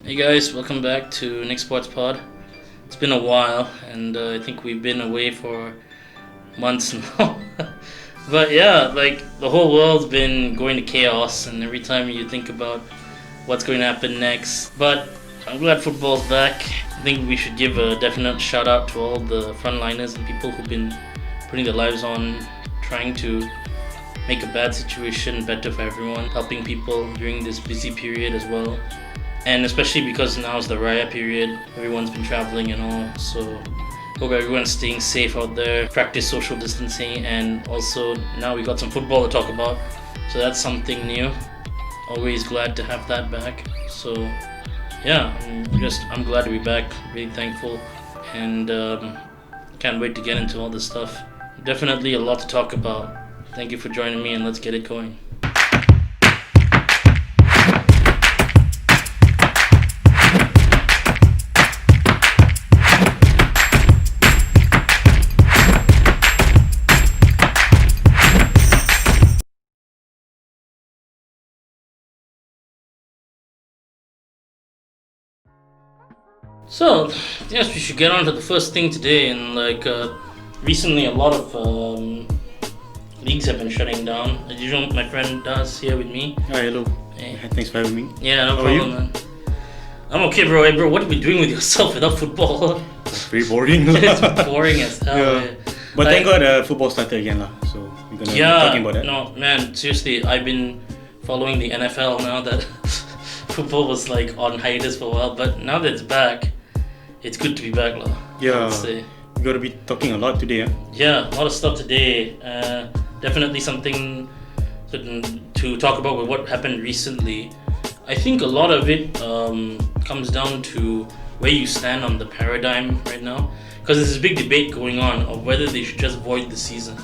Hey guys, welcome back to Nikz Sports Pod. It's been a while, and I think we've been away for months now. But yeah, like the whole world's been going to chaos, and every time you think about what's going to happen next. But I'm glad football's back. I think we should give a definite shout out to all the frontliners and people who've been putting their lives on, trying to make a bad situation better for everyone, helping people during this busy period as well. And especially because now is the Raya period, everyone's been traveling and all, so hope everyone's staying safe out there, practice social distancing, and also now we got some football to talk about, so that's something new. Always glad to have that back. So yeah, I'm glad to be back, really thankful, and can't wait to get into all this stuff. Definitely a lot to talk about. Thank you for joining me, and let's get it going. So, yes, we should get on to the first thing today. And recently, a lot of leagues have been shutting down. As usual, my friend does here with me. Hi, hello. Hey. Thanks for having me. Yeah, no How are problem, you? man. I'm okay, bro. Hey, bro, what are you doing with yourself without football? It's very boring. It's boring as hell. Yeah. Yeah. But Like- thank God football started again, lah. So we're gonna be talking about that. No, man, seriously, I've been following the NFL now that football was like on hiatus for a while, but now that it's back, it's good to be back, lah. Yeah. I'd say. We're gonna be talking a lot today. Yeah, a lot of stuff today. Definitely something to talk about with what happened recently. I think a lot of it comes down to where you stand on the paradigm right now, because there's this big debate going on of whether they should just void the season.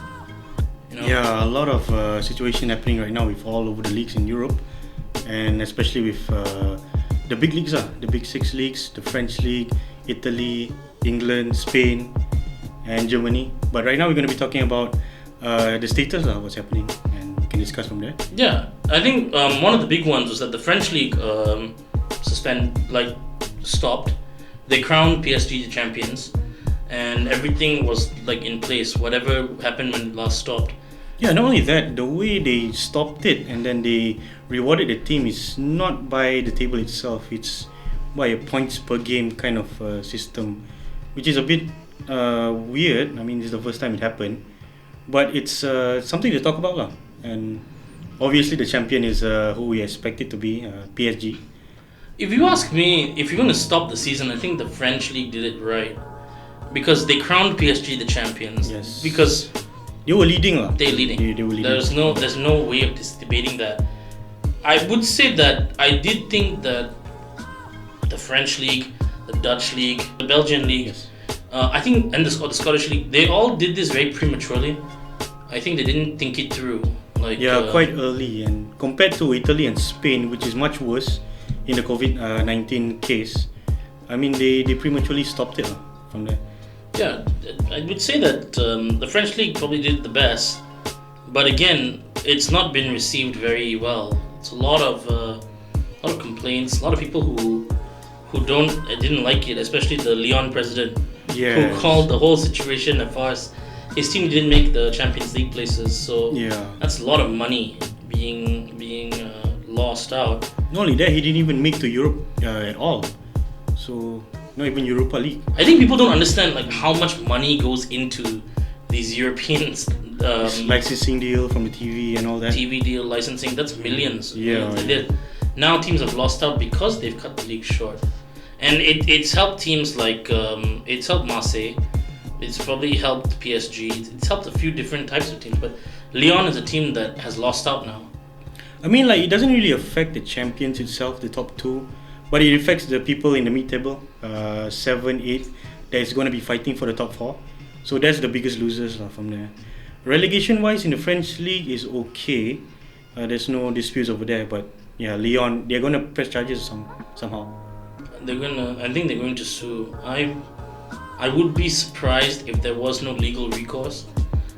You know? Yeah, a lot of situation happening right now with all over the leagues in Europe, and especially with the big leagues, the big six leagues, the French league, Italy, England, Spain, and Germany. But right now we're going to be talking about the status of what's happening, and we can discuss from there. Yeah, I think one of the big ones was that the French league stopped. They crowned PSG the champions, and everything was like in place. Whatever happened when it last stopped. Yeah, not only that, the way they stopped it and then they rewarded the team is not by the table itself, it's by a points per game kind of system, which is a bit weird. I mean, this is the first time it happened, but it's something to talk about, lah. And obviously, the champion is who we expect it to be, PSG. If you ask me, if you're going to stop the season, I think the French league did it right, because they crowned PSG the champions. Yes. Because They were leading, lah. they're leading. They were leading. There's no way of debating that. I would say that I did think that the French league, the Dutch league, the Belgian league, Yes. I think, and the Scottish league, they all did this very prematurely. I think they didn't think it through. Quite early, and compared to Italy and Spain, which is much worse in the COVID-19 case, I mean they prematurely stopped it, lah, from there. Yeah, I would say that the French league probably did the best, but again, it's not been received very well. It's a lot of complaints, a lot of people who didn't like it, especially the Lyon president, who Yes. called the whole situation as far as his team didn't make the Champions League places. So Yeah. that's a lot of money being lost out. Not only that, he didn't even make to Europe at all. So not even Europa League. I think people don't understand like how much money goes into these European Licensing deal from the TV and all that. TV deal, licensing. That's millions. Yeah. They did. Now teams have lost out because they've cut the league short, and it's helped teams like it's helped Marseille. It's probably helped PSG. It's helped a few different types of teams, but Lyon is a team that has lost out now. I mean, like, it doesn't really affect the champions itself, the top two, but it affects the people in the mid-table, 7, 8, that is going to be fighting for the top 4. So that's the biggest losers, from there. Relegation-wise, in the French league is okay. There's no disputes over there, but yeah, Lyon, they're going to press charges somehow. I think they're going to sue. I would be surprised if there was no legal recourse,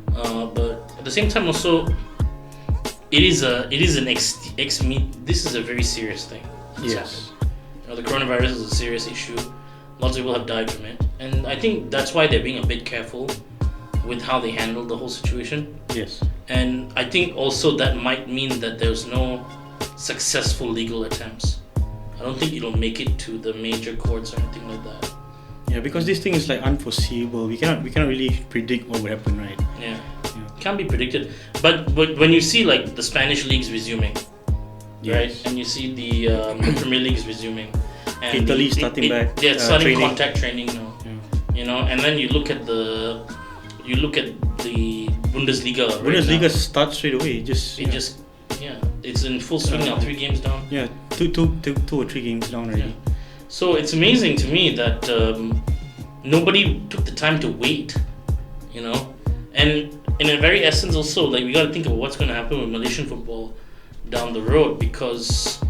but at the same time also, it is an this is a very serious thing. Yes. The coronavirus is a serious issue. Lots of people have died from it, and I think that's why they're being a bit careful with how they handle the whole situation. Yes. And I think also that might mean that there's no successful legal attempts. I don't think it'll make it to the major courts or anything like that. Yeah, because this thing is like unforeseeable. We cannot really predict what will happen, right? Yeah. Can't be predicted. But when you see like the Spanish leagues resuming, right, and you see the Premier League's resuming, and Italy starting back. They're starting training. contact training now. Yeah. And then you look at the Bundesliga. Bundesliga right starts straight away. It's in full swing now. 3 games down. Yeah, two or three games down already. Yeah. So it's amazing to me that nobody took the time to wait, and in a very essence also, like, we got to think about what's going to happen with Malaysian football down the road, because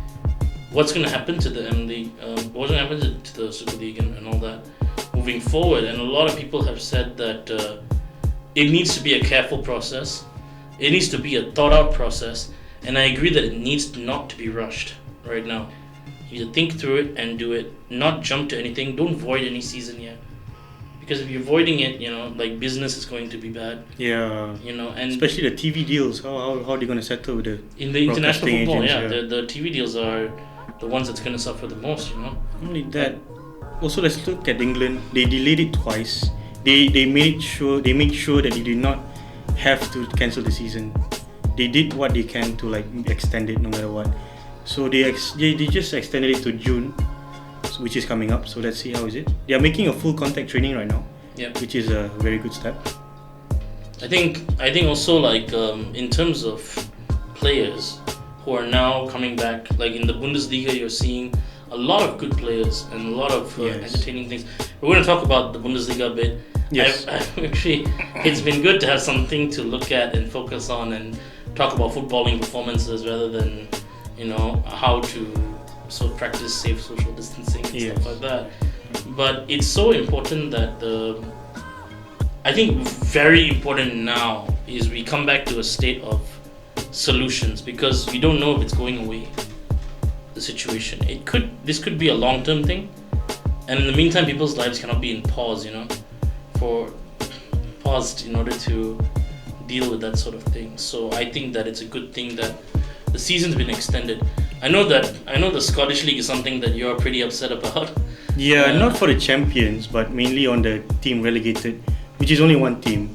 what's going to happen to the M League, what's going to happen to the Super League and all that moving forward. And a lot of people have said that it needs to be a careful process, it needs to be a thought out process, and I agree that it needs not to be rushed right now. You think through it and do it, not jump to anything. Don't void any season yet, because if you're voiding it, like, business is going to be bad. Yeah. And especially the TV deals. How are they going to settle with the in the international football? Agents, the TV deals are the ones that's going to suffer the most. Not only that, also let's look at England. They delayed it twice. They made sure that they did not have to cancel the season. They did what they can to, like, extend it no matter what. So they just extended it to June, which is coming up. So let's see how is it. They are making a full contact training right now, which is a very good step. I think also, like, in terms of players who are now coming back, like in the Bundesliga, you're seeing a lot of good players and a lot of entertaining things. We're going to talk about the Bundesliga a bit. Yes. Actually, it's been good to have something to look at and focus on and talk about footballing performances rather than how to sort of practice safe social distancing and stuff like that. But it's so important that I think very important now is we come back to a state of solutions, because we don't know if it's going away, the situation. This could be a long-term thing, and in the meantime people's lives cannot be in pause, paused in order to deal with that sort of thing. So I think that it's a good thing that the season's been extended. I know the Scottish League is something that you're pretty upset about. Yeah, not for the champions, but mainly on the team relegated, which is only one team,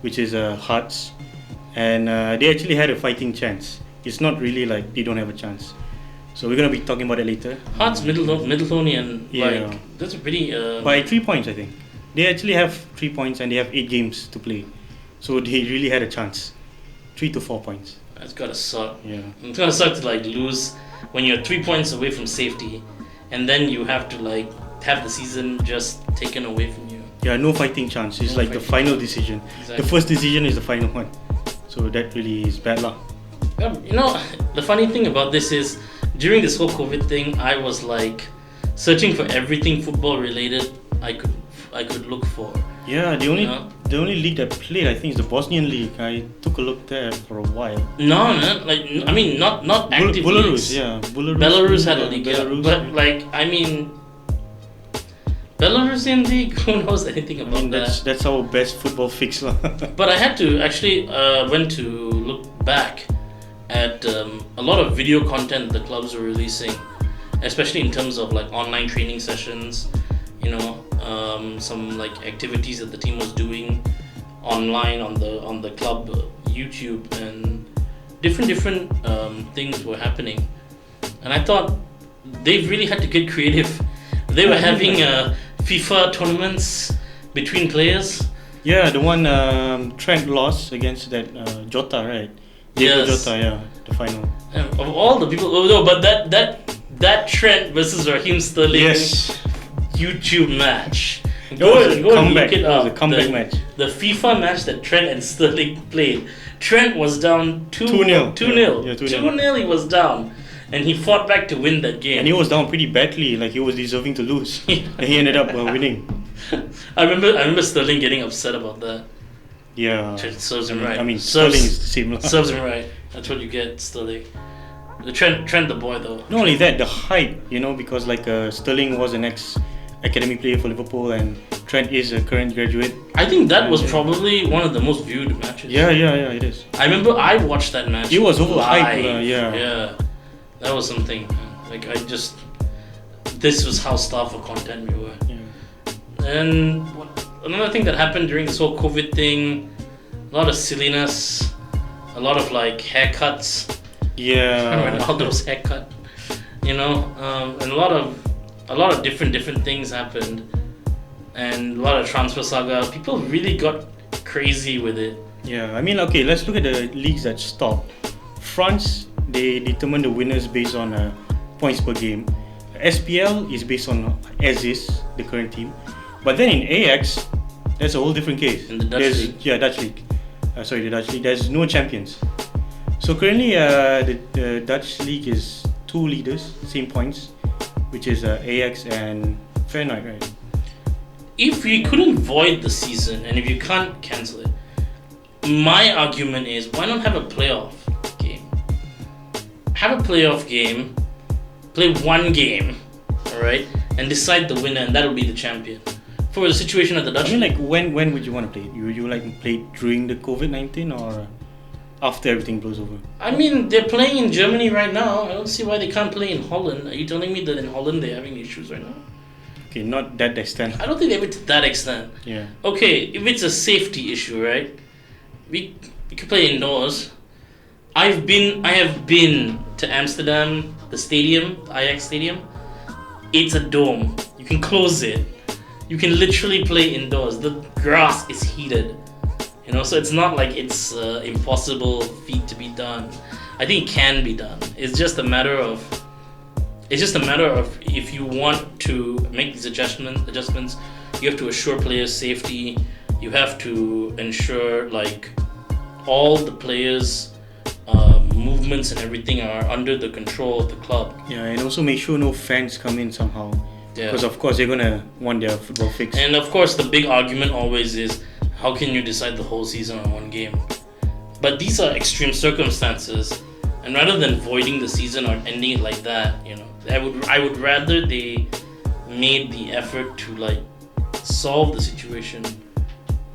which is Hearts, and they actually had a fighting chance. It's not really like they don't have a chance. So we're gonna be talking about it later. Hearts, Middletonian, like, that's a pretty by 3 points, I think. They actually have 3 points and they have 8 games to play, so they really had a chance. 3 to 4 points. It's gotta suck. Yeah. It's gotta suck to, like, lose when you're 3 points away from safety, and then you have to, like, have the season just taken away from you. Yeah, no fighting chance. It's like the final decision. Exactly. The first decision is the final one. So that really is bad luck. The funny thing about this is, during this whole COVID thing, I was like searching for everything football related I could look for. Yeah, the only league that played, I think, is the Bosnian League. I took a look there for a while. No, not active Belarus, leagues. yeah. Belarus had a league, but like, Belarusian league, who knows anything about that? That's our best football fix, lah. But I had to actually went to look back at a lot of video content the clubs were releasing, especially in terms of, like, online training sessions, some, like, activities that the team was doing online on the club YouTube, and different things were happening. And I thought they've really had to get creative. They were having FIFA tournaments between players. Yeah, the one Trent lost against that Jota, right? Diego Jota, yeah, the final. Of all the people, but that Trent versus Raheem Sterling YouTube match. Go and look it up. It was a comeback match. The FIFA match that Trent and Sterling played. Trent was down 2-0. 2-0 he was down. And he fought back to win that game. And he was down pretty badly, like he was deserving to lose. And he ended up winning. I remember Sterling getting upset about that. Yeah. Serves him right. I mean, Sterling is the same. Serves him right. That's what you get, Sterling. The Trent the boy though. Not only that, the hype, because like Sterling was an ex-academy player for Liverpool and Trent is a current graduate. I think that was probably one of the most viewed matches. Yeah, it is. I remember I watched that match. It was overhyped. Yeah, that was something. Like this was how starved for content we were. Yeah. And another thing that happened during this whole COVID thing, a lot of silliness, a lot of like haircuts. Yeah. Ronaldo's haircut, and a lot of different things happened, and a lot of transfer saga. People really got crazy with it. Yeah, I mean, okay, let's look at the leagues that stopped. France, they determine the winners based on points per game. SPL is based on as is the current team, but then in AX, that's a whole different case. In the Dutch league. Yeah, Dutch league. The Dutch league. There's no champions. So currently, the Dutch league is 2 leaders, same points, which is AX and Feyenoord, right? If you couldn't void the season and if you can't cancel it, my argument is why not have a playoff game? Have a playoff game, play one game, alright, and decide the winner, and that'll be the champion. For the situation at the Dutch. I mean, like when would you want to play it? Would you like to play it during the COVID-19 or after everything blows over? I mean, they're playing in Germany right now. I don't see why they can't play in Holland. Are you telling me that in Holland they're having issues right now? Okay, not that extent. I don't think they have it to that extent. Yeah. Okay, if it's a safety issue, right? We could play indoors. I have been to Amsterdam, the stadium, the Ajax stadium. It's a dome. You can close it. You can literally play indoors. The grass is heated. So it's not like it's impossible feat to be done. I think it can be done. It's just a matter of if you want to make these adjustments, you have to assure players' safety. You have to ensure like all the players' movements and everything are under the control of the club. Yeah, and also make sure no fans come in somehow. Yeah. Because of course they're gonna want their football fix. And of course the big argument always is, how can you decide the whole season on one game? But these are extreme circumstances, and rather than voiding the season or ending it like that, I would rather they made the effort to like solve the situation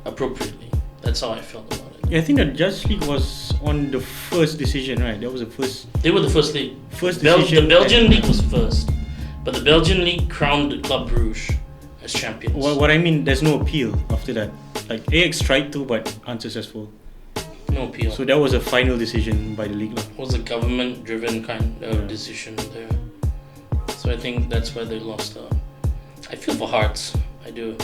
appropriately. That's how I felt about it. Yeah, I think the Dutch league was on the first decision, right? That was the first. They were the first league. First decision. The Belgian league was first, but the Belgian league crowned the Club Brugge as champions. What I mean, there's no appeal after that. Like AX tried to, but unsuccessful. No appeal. So that was a final decision by the league. It was a government-driven kind of decision there. So I think that's why they lost out. I feel for Hearts. I do.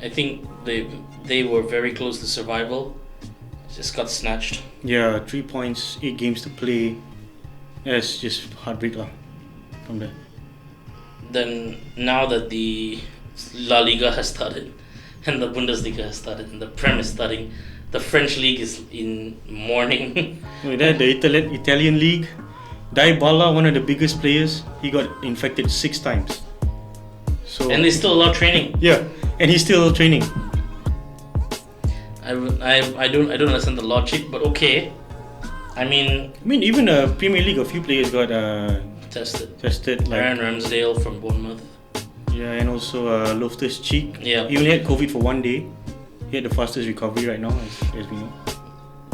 I think they were very close to survival. Just got snatched. Yeah, 3 points, 8 games to play. That's just heartbreak lah from there. Then now that the La Liga has started and the Bundesliga has started and the Prem is starting, the French league is in mourning. The Italian league, Dybala, one of the biggest players, he got infected 6 times. So and they still allow training. Yeah, and he's still training. I don't understand the logic, but okay. I mean even Premier League, a few players got tested. Like Aaron Ramsdale from Bournemouth. Yeah, and also Loftus-Cheek. Yeah. He only had COVID for 1 day. He had the fastest recovery right now, as we know.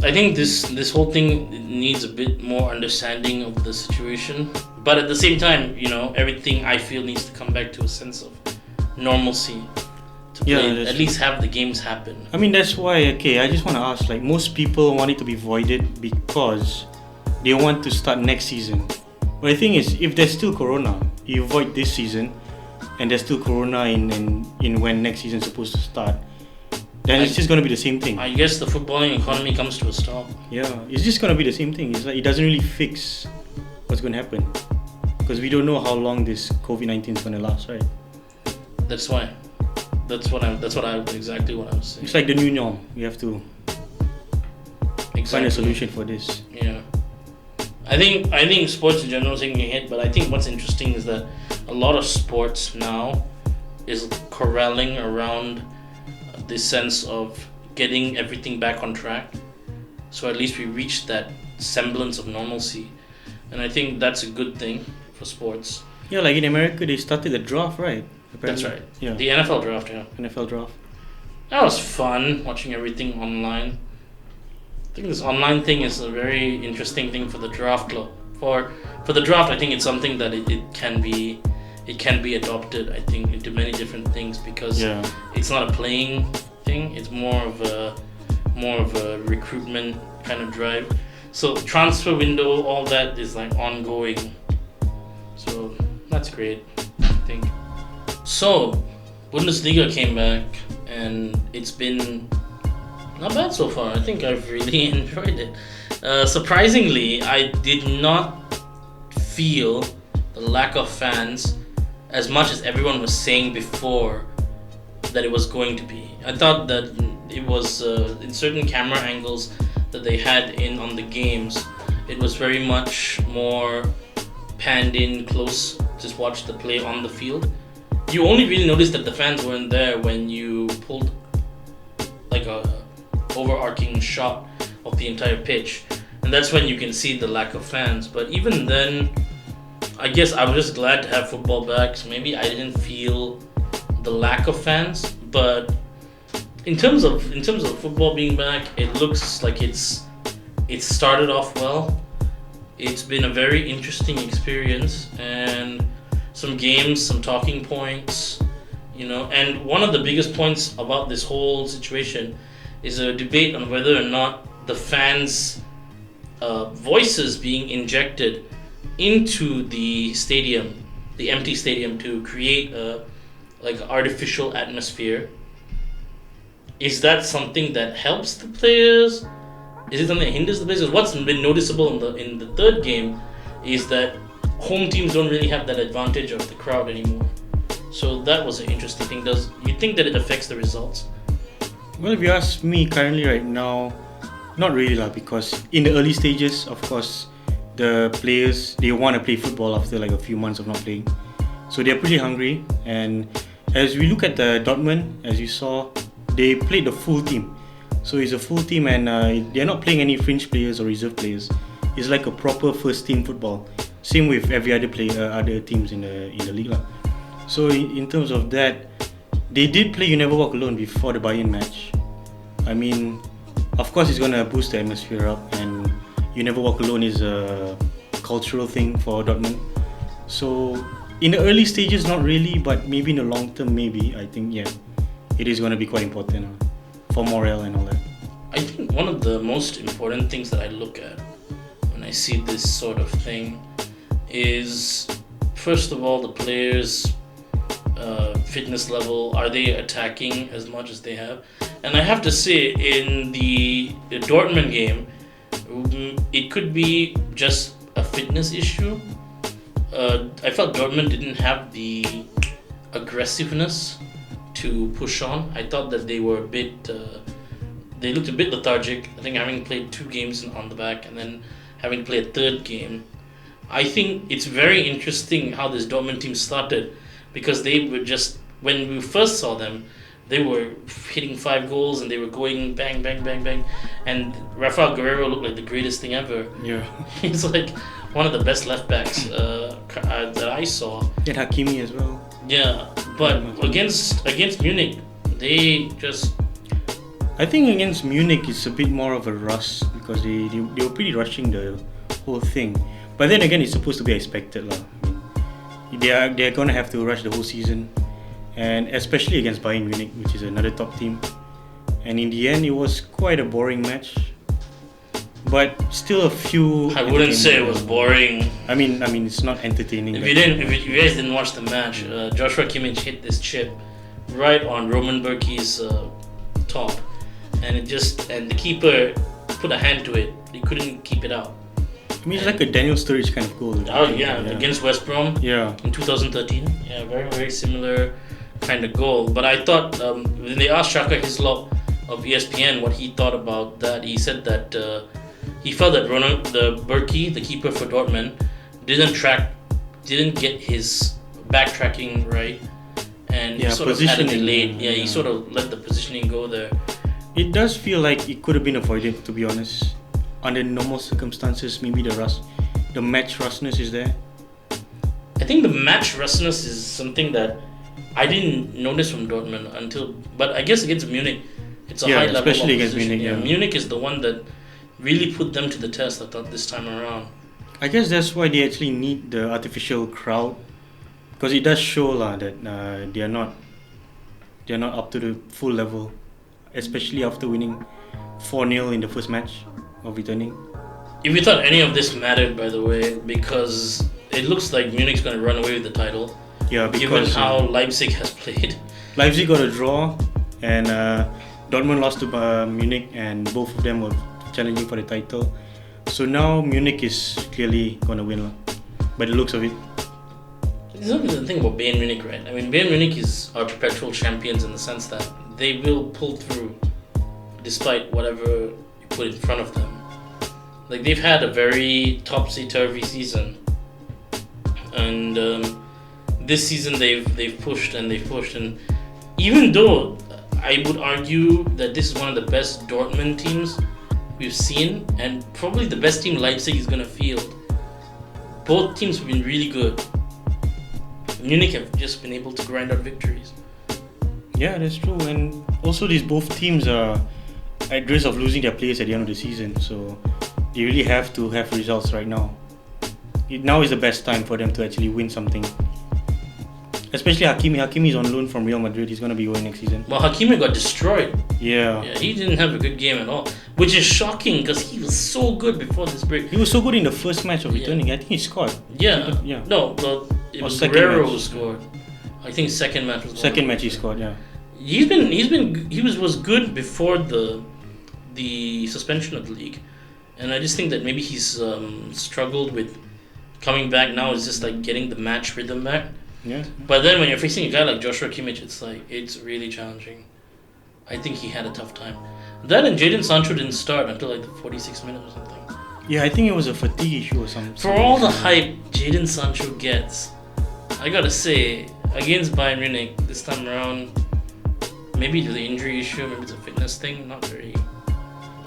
I think this whole thing needs a bit more understanding of the situation, but at the same time, everything I feel needs to come back to a sense of normalcy to play, at least have the games happen. I mean, that's why. Okay, I just want to ask. Like, most people want it to be voided because they want to start next season. But the thing is, if there's still Corona, you void this season, and there's still Corona in when next season's supposed to start, then it's just going to be the same thing. I guess the footballing economy comes to a stop. Yeah, it's just going to be the same thing. It's like it doesn't really fix what's going to happen because we don't know how long this COVID-19 is going to last, right? That's why. That's exactly what I was saying. It's like the new norm. We have to find a solution for this. Yeah. I think sports in general is taking a hit, but I think what's interesting is that a lot of sports now is corralling around this sense of getting everything back on track. So at least we reach that semblance of normalcy. and I think that's a good thing for sports. Yeah, like in America, they started the draft, right? That's right. Yeah. The NFL draft, yeah. NFL draft. That was fun watching everything online. I think this online thing is a very interesting thing for the draft club. For the draft, I think it's something that it can be adopted. I think into many different things because it's not a playing thing. It's more of a recruitment kind of drive. So transfer window, all that is like ongoing. So that's great, I think. So Bundesliga came back and it's been not bad so far. I think I've really enjoyed it. Surprisingly, I did not feel the lack of fans as much as everyone was saying before that it was going to be. I thought that it was in certain camera angles that they had in on the games, it was very much more panned in close, just watch the play on the field. You only really noticed that the fans weren't there when you pulled like a overarching shot of the entire pitch, and that's when you can see the lack of fans. But even then, I guess I was just glad to have football back, so maybe I didn't feel the lack of fans. But in terms of football being back, it looks like it started off well. It's been a very interesting experience, and some games, some talking points, and one of the biggest points about this whole situation is a debate on whether or not the fans' voices being injected into the stadium, the empty stadium, to create a artificial atmosphere. Is that something that helps the players? Is it something that hinders the players? Because what's been noticeable in the third game is that home teams don't really have that advantage of the crowd anymore. So that was an interesting thing. Does you think that it affects the results? Well, if you ask me currently right now, not really lah, because in the early stages, of course, the players, they want to play football after like a few months of not playing. So they're pretty hungry, and as we look at the Dortmund, as you saw, they played the full team. So it's a full team, and they're not playing any fringe players or reserve players. It's like a proper first team football. Same with every other other teams in the league lah. So in terms of that, they did play You Never Walk Alone before the Bayern match. I mean, of course it's gonna boost the atmosphere up, and You Never Walk Alone is a cultural thing for Dortmund. So in the early stages, not really, but maybe in the long term, maybe. I think it is gonna be quite important for morale and all that. I think one of the most important things that I look at when I see this sort of thing is, first of all, the players' fitness level. Are they attacking as much as they have? And I have to say, in the Dortmund game, it could be just a fitness issue. I felt Dortmund didn't have the aggressiveness to push on. I thought that they were they looked a bit lethargic. I think having played 2 games on the back and then having to play a third game, I think it's very interesting how this Dortmund team started, because they were just, when we first saw them, they were hitting 5 goals and they were going bang, bang, bang, bang. And Rafael Guerreiro looked like the greatest thing ever. Yeah. He's like one of the best left backs that I saw. And Hakimi as well. Yeah, but against Munich, they just... I think against Munich it's a bit more of a rush, because they were pretty rushing the whole thing. But then again, it's supposed to be expected lah. I mean, they're gonna have to rush the whole season, and especially against Bayern Munich, which is another top team. And in the end, it was quite a boring match, but still a few. I wouldn't say it was boring. I mean, it's not entertaining. If you guys didn't watch the match, Joshua Kimmich hit this chip right on Roman Bürki's top, and the keeper put a hand to it. He couldn't keep it out. I mean, it's like a Daniel Sturridge kind of goal. Oh yeah, against West Brom. Yeah. In 2013. Yeah, very very similar kind of goal. But I thought when they asked Shaka Hislop of ESPN what he thought about that, he said that he felt that Bürki, the keeper for Dortmund, didn't get his backtracking right, and he sort of had it delayed. Yeah, he sort of let the positioning go there. It does feel like it could have been avoided, to be honest. Under normal circumstances, maybe the rush the match rushness is there? I think the match rushness is something that I didn't notice from Dortmund but I guess against Munich, it's a high level especially opposition. against Munich. Yeah. Munich is the one that really put them to the test, I thought, this time around. I guess that's why they actually need the artificial crowd, because it does show that they are not up to the full level, especially after winning 4-0 in the first match of returning. If you thought any of this mattered, by the way, because it looks like Munich's going to run away with the title. Yeah, because given how Leipzig has played. Leipzig got a draw, and Dortmund lost to Munich, and both of them were challenging for the title. So now Munich is clearly going to win, by the looks of it. There's something to think about Bayern Munich, right? I mean, Bayern Munich is our perpetual champions in the sense that they will pull through despite whatever you put in front of them. Like, they've had a very topsy-turvy season, and this season they've pushed, and even though I would argue that this is one of the best Dortmund teams we've seen, and probably the best team Leipzig is going to field, both teams have been really good. Munich have just been able to grind out victories. Yeah, that's true, and also these both teams are at risk of losing their players at the end of the season, so they really have to have results right now. Now is the best time for them to actually win something. Especially Hakimi. Hakimi is on loan from Real Madrid. He's going to be going next season. Well, Hakimi got destroyed. Yeah, he didn't have a good game at all, which is shocking because he was so good before this break. He was so good in the first match of returning. I think he scored. Yeah. No, well, it was Guerrero who scored. I think second match was. Second match he scored. Yeah. He was good before the suspension of the league, and I just think that maybe he's struggled with coming back now. Is just like getting the match rhythm back. Yeah. But then when you're facing a guy like Joshua Kimmich, it's really challenging. I think he had a tough time. That and Jadon Sancho didn't start until like the 46th minute or something. Yeah, I think it was a fatigue issue or something. For all the hype Jadon Sancho gets, I gotta say, against Bayern Munich this time around, maybe the injury issue, maybe it's a fitness thing, not very.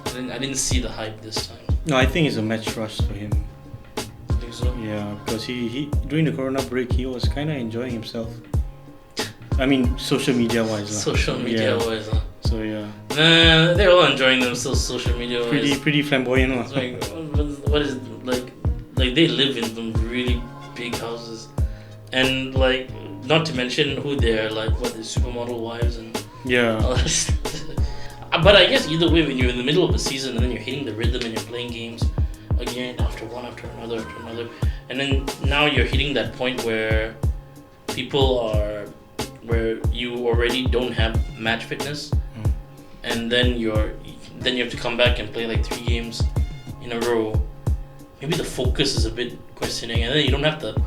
I didn't see the hype this time. No, I think it's a match rush for him. I think so? Yeah, because he during the Corona break he was kind of enjoying himself. I mean, social media wise. Social media wise. So yeah. Nah, they're all enjoying themselves social media wise. Pretty flamboyant. It's like, what is like they live in some really big houses, and like not to mention who they're like, what, the supermodel wives and yeah. all that stuff. But I guess either way, when you're in the middle of the season and then you're hitting the rhythm and you're playing games again after one after another, and then now you're hitting that point where you already don't have match fitness, and then you have to come back and play like 3 games in a row. Maybe the focus is a bit questioning, and then you don't have to.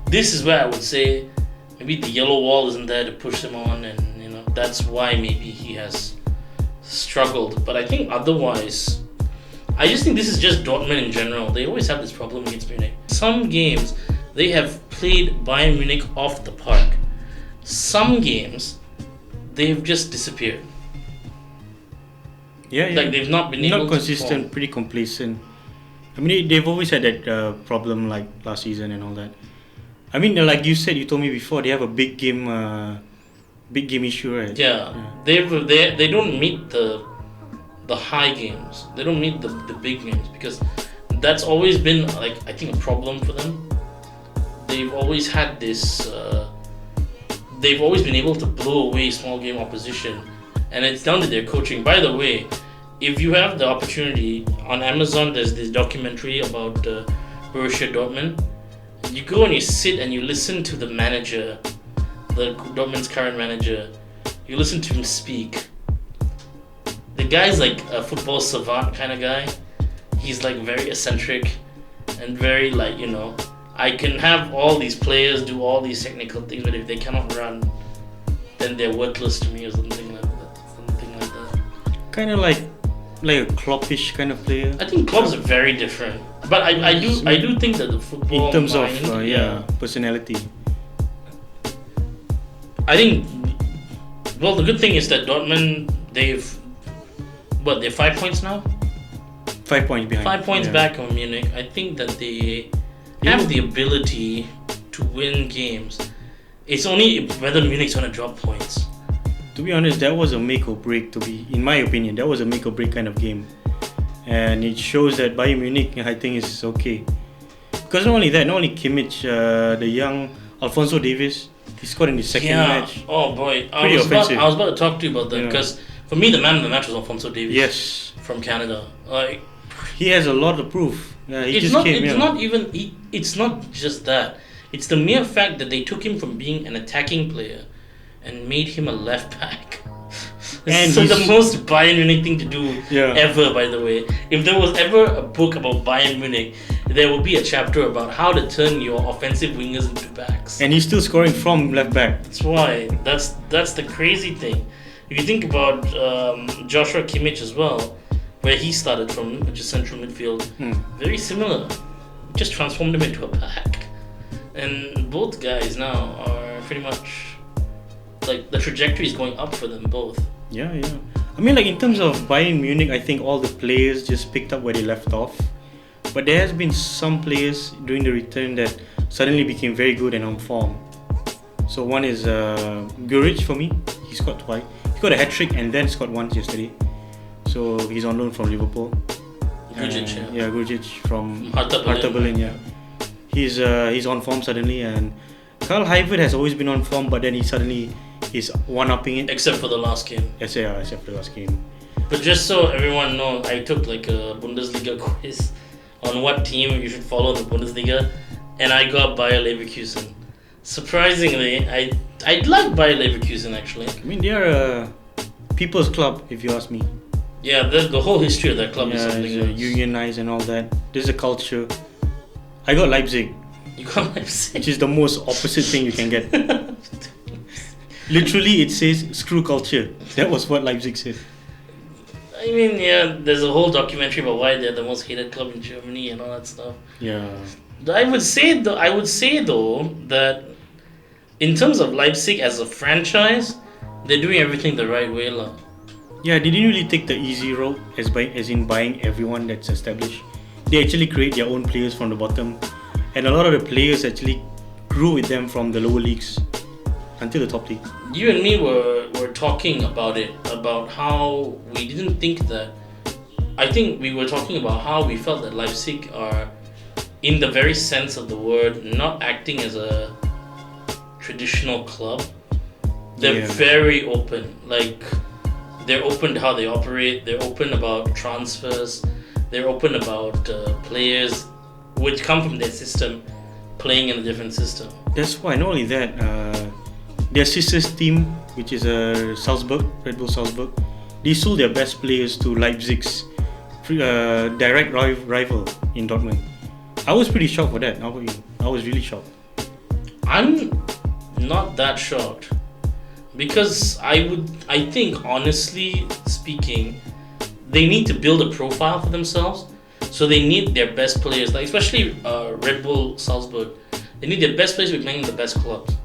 This is where I would say maybe the yellow wall isn't there to push him on, and that's why maybe he has struggled. But I think otherwise, I just think this is just Dortmund in general. They always have this problem against Munich. Some games they have played Bayern Munich off the park. Some games they've just disappeared. Yeah. Like they've not been able not consistent, to perform. Pretty complacent. I mean, they've always had that problem like last season and all that. I mean, like you said, you told me before, they have a big game issue, right? Yeah. They don't meet the high games. They don't meet the big games because that's always been like I think a problem for them. They've always had this. They've always been able to blow away small game opposition, and it's down to their coaching. By the way, if you have the opportunity on Amazon, there's this documentary about Borussia Dortmund. You go and you sit and you listen to the manager, the Dortmund's current manager. You listen to him speak. The guy's like a football savant kind of guy. He's like very eccentric and very like, I can have all these players do all these technical things, but if they cannot run, then they're worthless to me or something like that. Kind of like a Kloppish kind of player. I think Klopp's very different, but I do think that the football in terms mind, of personality. I think. Well, the good thing is that Dortmund they're 5 points now. 5 points behind. 5 points back on Munich. I think that they have the ability to win games. It's only whether Munich's going to drop points. To be honest, that was a make or break. In my opinion, that was a make or break kind of game, and it shows that Bayern Munich, I think, is okay. Because not only Kimmich, the young Alphonso Davies, he scored in the second match. Oh boy, I was about to talk to you about that because for me, the man of the match was Alphonso Davies. Yes, from Canada. Like he has a lot of proof. It's not just that. It's the mere fact that they took him from being an attacking player and made him a left back. And so the most Bayern Munich thing to do ever, by the way. If there was ever a book about Bayern Munich, there would be a chapter about how to turn your offensive wingers into backs. And he's still scoring from left back. That's why. That's the crazy thing. If you think about Joshua Kimmich as well, where he started from, which is central midfield, very similar. Just transformed him into a back. And both guys now are pretty much like the trajectory is going up for them both. Yeah. I mean, like in terms of Bayern Munich, I think all the players just picked up where they left off. But there has been some players during the return that suddenly became very good and on form. So one is Guric for me. He scored twice. He got a hat trick and then scored once yesterday. So he's on loan from Liverpool. Guric, Guric from Hertha Berlin. He's on form suddenly, and Karl Heivert has always been on form, but then he's one-upping it. Except for the last game. Except for the last game. But just so everyone knows, I took like a Bundesliga quiz on what team you should follow in the Bundesliga, and I got Bayer Leverkusen. Surprisingly, I like Bayer Leverkusen actually. I mean, they are a people's club, if you ask me. Yeah, the whole history of that club is something else. Unionized and all that. There's a culture. I got Leipzig. You got Leipzig? Which is the most opposite thing you can get. Literally, it says screw culture. That was what Leipzig said. I mean, there's a whole documentary about why they're the most hated club in Germany and all that stuff. Yeah. I would say though that in terms of Leipzig as a franchise, they're doing everything the right way, lah. Yeah, they didn't really take the easy road as in buying everyone that's established. They actually create their own players from the bottom, and a lot of the players actually grew with them from the lower leagues until the top league. You and me were talking about it, about how we didn't think that. I think we were talking about how we felt that Leipzig are, in the very sense of the word, not acting as a traditional club. They're very open. Like, they're open to how they operate. They're open about transfers. They're open about players which come from their system playing in a different system. That's why, not only that, their sisters team, which is Salzburg, Red Bull Salzburg, they sold their best players to Leipzig's direct rival in Dortmund. I was pretty shocked for that. How about you? I was really shocked. I'm not that shocked because I think, honestly speaking, they need to build a profile for themselves. So they need their best players, like especially Red Bull Salzburg. They need their best players to be playing in the best clubs.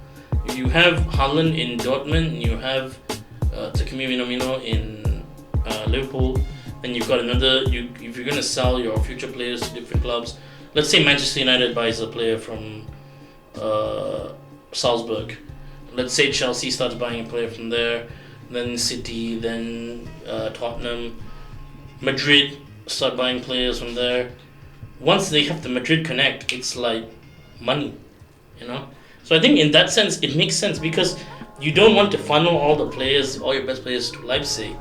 You have Haaland in Dortmund, and you have Takumi Minamino in Liverpool. Then you've got another. If you're gonna sell your future players to different clubs, let's say Manchester United buys a player from Salzburg. Let's say Chelsea starts buying a player from there. Then City, then Tottenham, Madrid start buying players from there. Once they have the Madrid connect, it's like money, you know. So I think in that sense it makes sense because you don't want to funnel all your best players to Leipzig,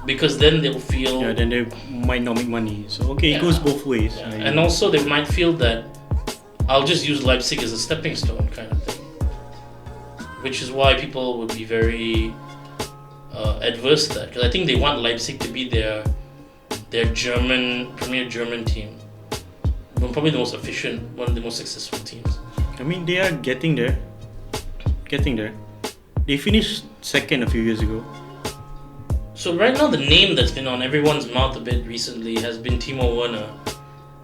because then they'll feel then they might not make money. So it goes both ways. Yeah. And also they might feel that I'll just use Leipzig as a stepping stone kind of thing, which is why people would be very adverse to that, because I think they want Leipzig to be their premier German team, probably the most efficient, one of the most successful teams. I mean, they are getting there. They finished second a few years ago. So right now the name that's been on everyone's mouth a bit recently has been Timo Werner,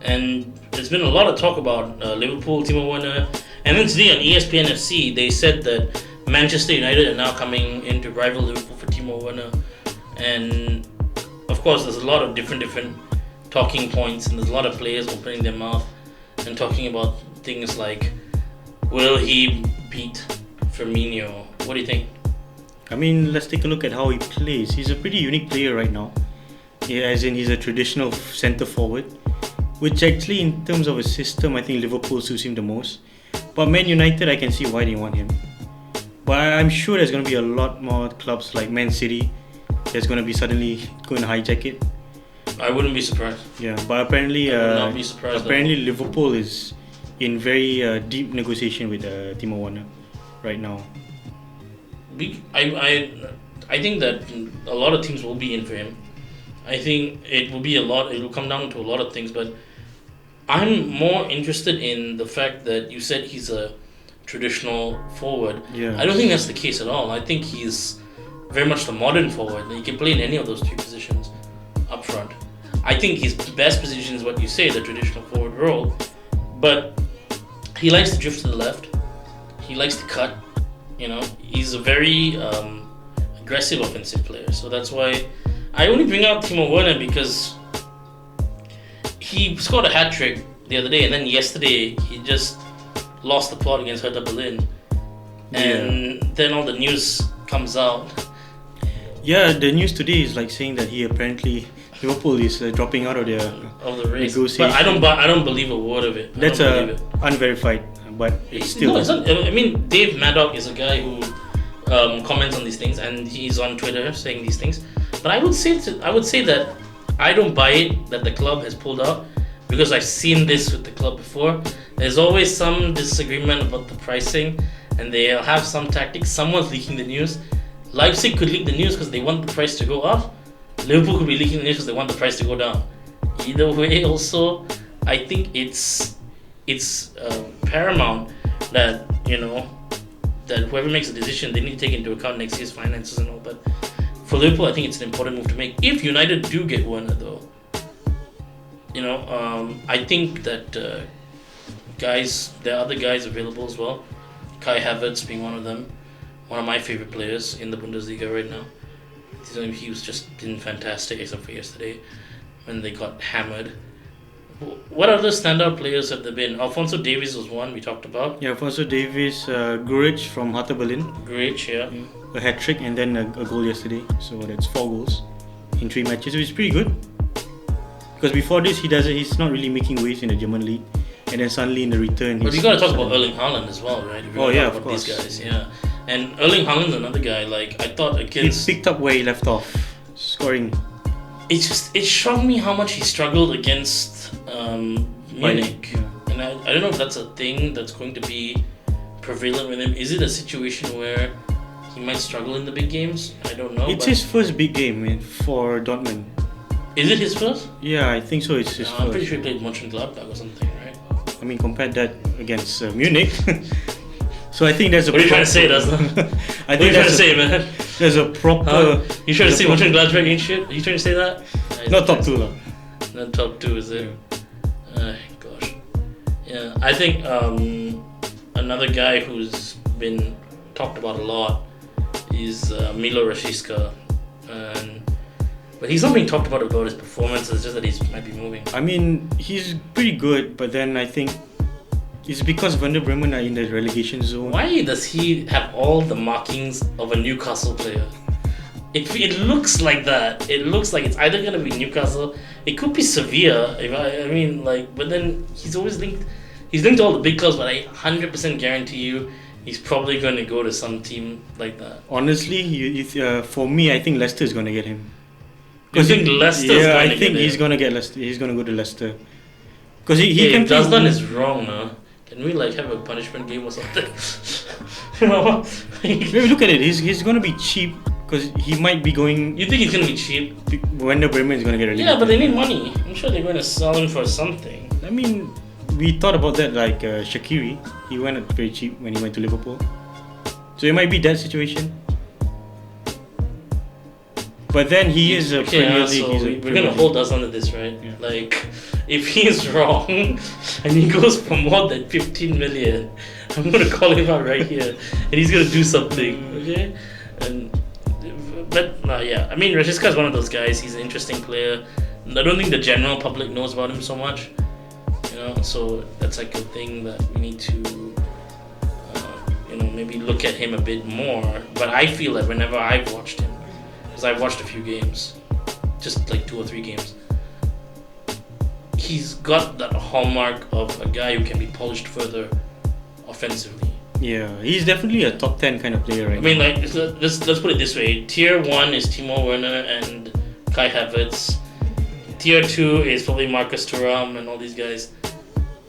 and there's been a lot of talk about Liverpool, Timo Werner, and then today on ESPN FC they said that Manchester United are now coming in to rival Liverpool for Timo Werner, and of course there's a lot of different talking points, and there's a lot of players opening their mouth and talking about things like, will he beat Firmino? What do you think? I mean, let's take a look at how he plays. He's a pretty unique player right now. Yeah, as in he's a traditional centre forward, which actually in terms of a system, I think Liverpool suits him the most. But Man United, I can see why they want him. But I'm sure there's going to be a lot more clubs like Man City that's going to be suddenly going to hijack it. I wouldn't be surprised. Yeah, but apparently, I would not be surprised apparently Liverpool is in very deep negotiation with Timo Werner right now. I think that a lot of teams will be in for him. I think it will come down to a lot of things, but I'm more interested in the fact that you said he's a traditional forward. Yeah. I don't think that's the case at all. I think he's very much the modern forward. He can play in any of those three positions up front. I think his best position is what you say, the traditional forward role, but he likes to drift to the left. He likes to cut. He's a very aggressive offensive player. So that's why I only bring out Timo Werner, because he scored a hat-trick the other day, and then yesterday he just lost the plot against Hertha Berlin. And then all the news comes out. Yeah, the news today is like saying that he apparently Liverpool is dropping out of the race. Negotiation. But I don't believe a word of it. That's unverified, but it's still. No, it's not. I mean, Dave Maddock is a guy who comments on these things, and he's on Twitter saying these things. But I would say that I don't buy it that the club has pulled out, because I've seen this with the club before. There's always some disagreement about the pricing, and they'll have some tactics. Someone's leaking the news. Leipzig could leak the news because they want the price to go up. Liverpool could be leaking the news because they want the price to go down. Either way, also, I think it's paramount that that whoever makes a decision, they need to take into account next year's finances and all. But for Liverpool, I think it's an important move to make. If United do get Werner, though, I think that there are other guys available as well. Kai Havertz being one of them, one of my favorite players in the Bundesliga right now. He was just been fantastic, except for yesterday when they got hammered. What other standout players have there been? Alphonso Davies was one we talked about. Yeah, Alphonso Davies, Guric from Hertha Berlin. Guric, yeah. A hat-trick and then a goal yesterday. So that's 4 goals in 3 matches. So it's pretty good. Because before this, he's not really making waves in the German league. And then suddenly in the return... But you got to talk about Erling Haaland as well, right? Of course. These guys, yeah. And Erling Haaland's another guy, like, I thought against... He picked up where he left off, scoring. It shocked me how much he struggled against Munich. Yeah. And I don't know if that's a thing that's going to be prevalent with him. Is it a situation where he might struggle in the big games? I don't know. It's his first big game for Dortmund. Is it his first? Yeah, I think so. It's his first. I'm pretty sure he played Mönchengladbach or something, right? I mean, compared that against Munich. So I think there's a... What are you trying to say, Dazna? What are you trying to say, man? There's a proper... You trying to say Mönchengladbach ain't shit? Are you trying to say that? Not top 2 lah. Not top 2, is it? Gosh. Yeah, I think another guy who's been talked about a lot is Milo Rashica. But he's not being talked about his performance, it's just that he might be moving. I mean, he's pretty good, but then I think it's because Werder Bremen are in the relegation zone. Why does he have all the markings of a Newcastle player? It looks like that. It looks like it's either going to be Newcastle, it could be Sevilla, but then he's always linked to all the big clubs, but I 100% guarantee you he's probably going to go to some team like that. Honestly, for me, I think Leicester is going to get him. You think Leicester's going to get him? I think he's going to get Leicester. He's going to go to Leicester. Because he can play... Dazdan is wrong, no? Can we have a punishment game or something? Maybe look at it. He's going to be cheap because he might be going... You think he's going to be cheap? Werder Bremen is going to get relegated. Yeah, but they need money. I'm sure they're going to sell him for something. I mean, we thought about that Shaqiri. He went at very cheap when he went to Liverpool. So it might be that situation. But then he is a Premier League. We're going to hold us under this, right? Yeah. If he's wrong and he goes for more than 15 million, I'm going to call him out right here. And he's going to do something, okay? Rashica is one of those guys. He's an interesting player. I don't think the general public knows about him so much. So that's like a thing that we need to, maybe look at him a bit more. But I feel that whenever I've watched him, because I've watched a few games, just like 2 or 3 games, he's got that hallmark of a guy who can be polished further offensively. Yeah, he's definitely a top 10 kind of player, right? I mean, like, let's put it this way: Tier 1 is Timo Werner and Kai Havertz. Tier 2 is probably Marcus Thuram and all these guys.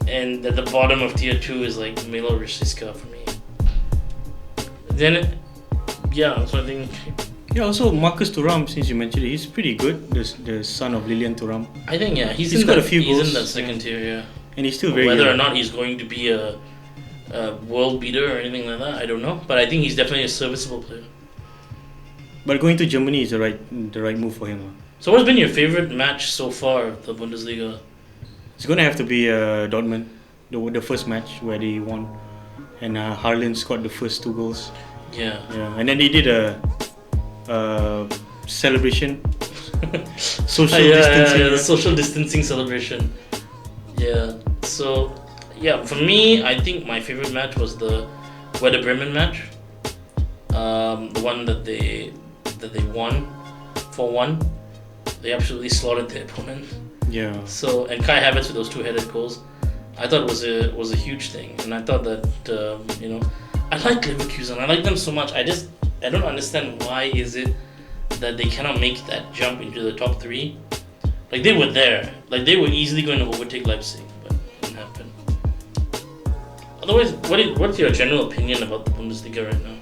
And at the bottom of Tier 2 is like Milo Rosiska for me. Then, so I think... Yeah, also Marcus Thuram, since you mentioned it, he's pretty good. The son of Lilian Thuram. I think, he's got a few goals. He's in the second tier, yeah. And he's still very Whether young. or not he's going to be a world beater or anything like that, I don't know. But I think he's definitely a serviceable player. But going to Germany is the right move for him. So what's been your favorite match so far of the Bundesliga? It's going to have to be Dortmund, the first match where they won. And Haaland scored the first 2 goals. Yeah. And then they did a celebration. Social distancing. Yeah, the social distancing celebration. Yeah. So, for me, I think my favorite match was the Werder Bremen match. The one that they won 4-1. They absolutely slaughtered their opponent. Yeah. So, and Kai Havertz with those 2 headed goals, I thought it was a huge thing, and I thought that I like Leverkusen. I like them so much. I don't understand why is it that they cannot make that jump into the top 3. Like, they were there. Like, they were easily going to overtake Leipzig, but it didn't happen. Otherwise, what's your general opinion about the Bundesliga right now?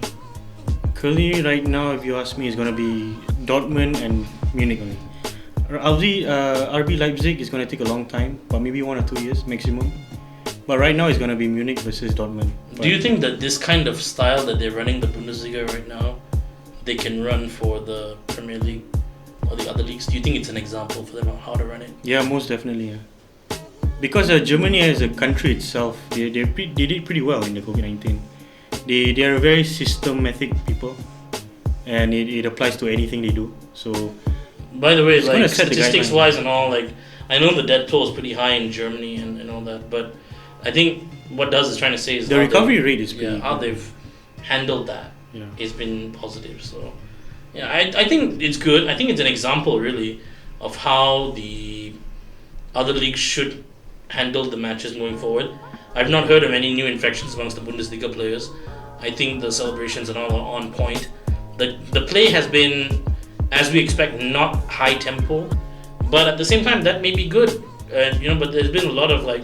Currently, right now, if you ask me, it's going to be Dortmund and Munich only. RB Leipzig is going to take a long time, but maybe 1 or 2 years maximum. But right now, it's going to be Munich versus Dortmund. Do you think that this kind of style that they're running the Bundesliga right now, they can run for the Premier League or the other leagues? Do you think it's an example for them on how to run it? Yeah, most definitely. Yeah. Because Germany as a country itself, they did pretty well in the COVID-19. They are a very systematic people, and it applies to anything they do. So. By the way, like, statistics wise and all, like, I know the death toll is pretty high in Germany and all that, but I think what Duz is trying to say is the recovery rate is pretty how they've handled that has been positive. So I think it's good. I think it's an example really of how the other leagues should handle the matches moving forward. I've not heard of any new infections amongst the Bundesliga players. I think the celebrations and all are on point. The play has been, as we expect, not high tempo, but at the same time that may be good. But there's been a lot of like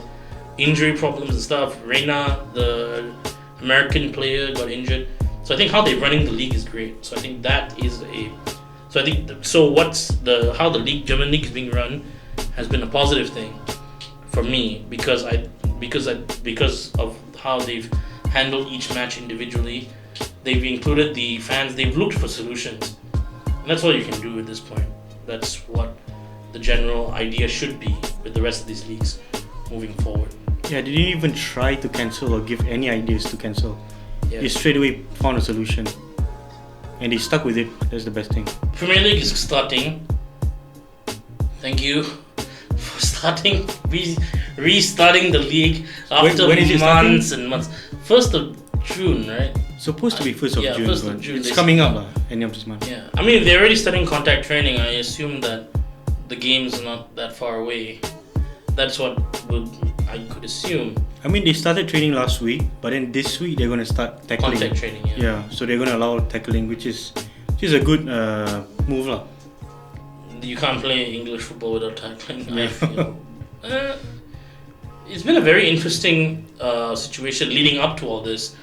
injury problems and stuff. Reina, the American player, got injured. So I think how they're running the league is great. So I think that is how the German league is being run has been a positive thing for me because of how they've handled each match individually. They've included the fans. They've looked for solutions. And that's all you can do at this point. That's what the general idea should be with the rest of these leagues moving forward. Yeah, they didn't even try to cancel or give any ideas to cancel. Yeah. They straight away found a solution. And they stuck with it. That's the best thing. Premier League is starting. Thank you for starting, restarting the league after when is it months and months. 1st of June, right? Supposed to be 1st of June, 1st of but June. It's coming up end of this month. Yeah, I mean, if they're already starting contact training, I assume that the game's not that far away. That's what I could assume. I mean, they started training last week, but then this week they're going to start tackling. Contact training, Yeah, so they're going to allow tackling, which is a good move lah. You can't play English football without tackling. Yeah. I feel. It's been a very interesting situation leading up to all this.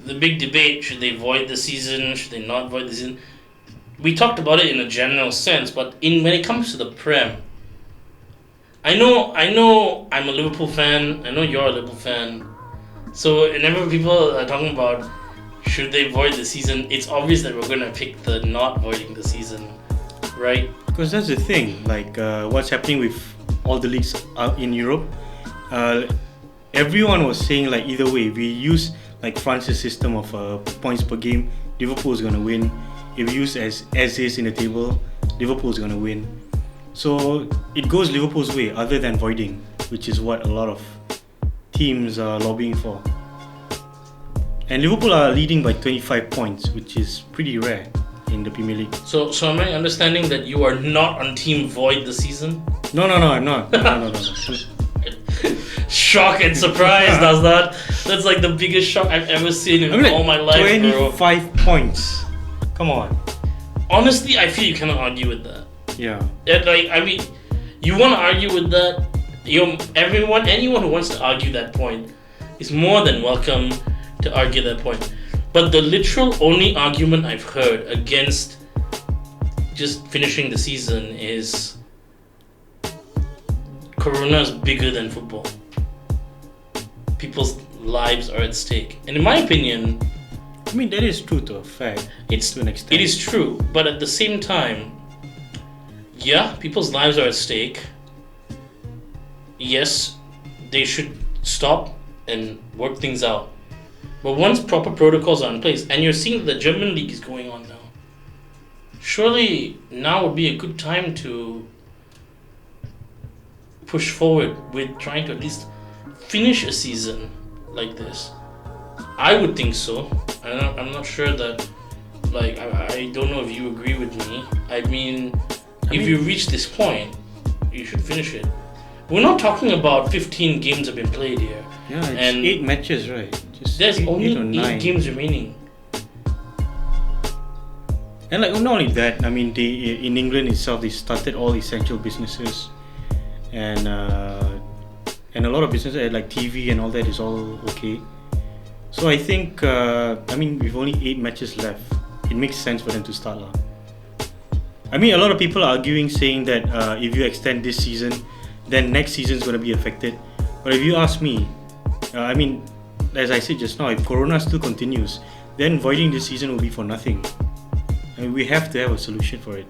The big debate: should they void the season? Should they not void the season? We talked about it in a general sense, but when it comes to the Prem, I know I'm a Liverpool fan. I know you're a Liverpool fan. So whenever people are talking about should they void the season, it's obvious that we're going to pick the not voiding the season, right? Because that's the thing. Like what's happening with all the leagues in Europe. Everyone was saying like either way, if we use like France's system of points per game, Liverpool's going to win. If we use as is in the table, Liverpool's going to win. So it goes Liverpool's way, other than voiding, which is what a lot of teams are lobbying for. And Liverpool are leading by 25 points, which is pretty rare in the Premier League. So am I understanding that you are not on Team Void this season? No, I'm not. No. Shock and surprise, does that? That's like the biggest shock I've ever seen in all my life, 25 points. Come on. Honestly, I feel you cannot argue with that. Yeah. You want to argue with that? Anyone who wants to argue that point is more than welcome to argue that point. But the literal only argument I've heard against just finishing the season is Corona is bigger than football. People's lives are at stake. And in my opinion, that is true to a fact. To an extent. It is true, but at the same time, yeah, people's lives are at stake. Yes, they should stop and work things out. But once proper protocols are in place, and you're seeing that the German league is going on now, surely now would be a good time to push forward with trying to at least finish a season like this. I would think so. I'm not sure that, I don't know if you agree with me. If you reach this point, you should finish it. We're not talking about 15 games have been played here. Yeah, it's 8 matches, right? There's only 8 games remaining. And not only that, in England itself, they started all essential businesses, and a lot of businesses like TV and all that is all okay. So I think, with only 8 matches left, it makes sense for them to start. A lot of people are arguing, saying that if you extend this season, then next season is going to be affected. But if you ask me, as I said just now, if Corona still continues, then voiding this season will be for nothing. We have to have a solution for it.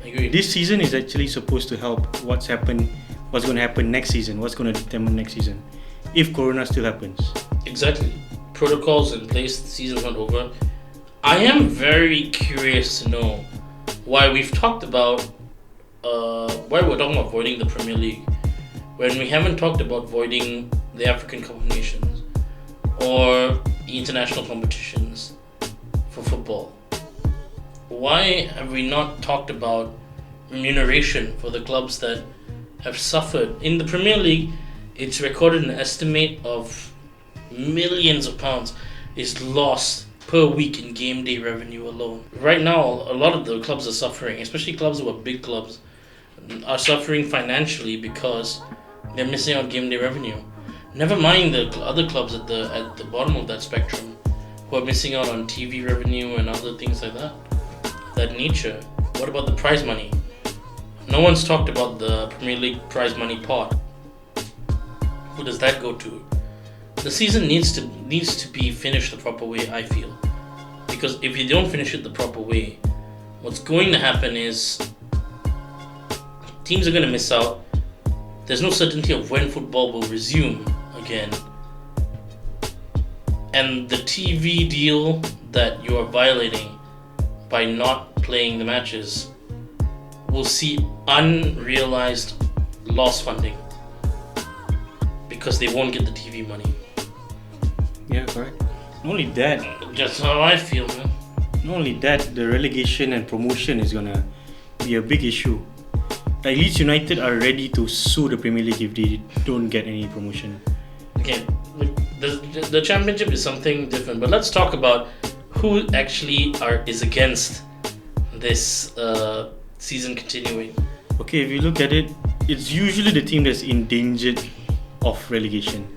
I agree. This season is actually supposed to help what's going to happen next season, what's going to determine next season, if Corona still happens. Exactly. Protocols in place, the season's not over. I am very curious to know why we've talked about, why we're talking about voiding the Premier League, when we haven't talked about voiding the African Cup of Nations or the international competitions for football. Why have we not talked about remuneration for the clubs that have suffered? In the Premier League, it's recorded an estimate of millions of pounds is lost per week in game day revenue alone. Right now, a lot of the clubs are suffering, especially clubs who are big clubs, are suffering financially because they're missing out game day revenue. Never mind the other clubs at the bottom of that spectrum who are missing out on TV revenue and other things like that nature. What about the prize money? No one's talked about the Premier League prize money pot. Who does that go to? The season needs to be finished the proper way, I feel. Because if you don't finish it the proper way, what's going to happen is teams are going to miss out. There's no certainty of when football will resume again. And the TV deal that you are violating by not playing the matches will see unrealized loss funding because they won't get the TV money. Yeah, correct. Not only that, that's how I feel, man. Not only that, the relegation and promotion is gonna be a big issue. Like Leeds United are ready to sue the Premier League if they don't get any promotion. Okay, the championship is something different, but let's talk about who actually is against this season continuing. Okay, if you look at it, it's usually the team that's in danger of relegation.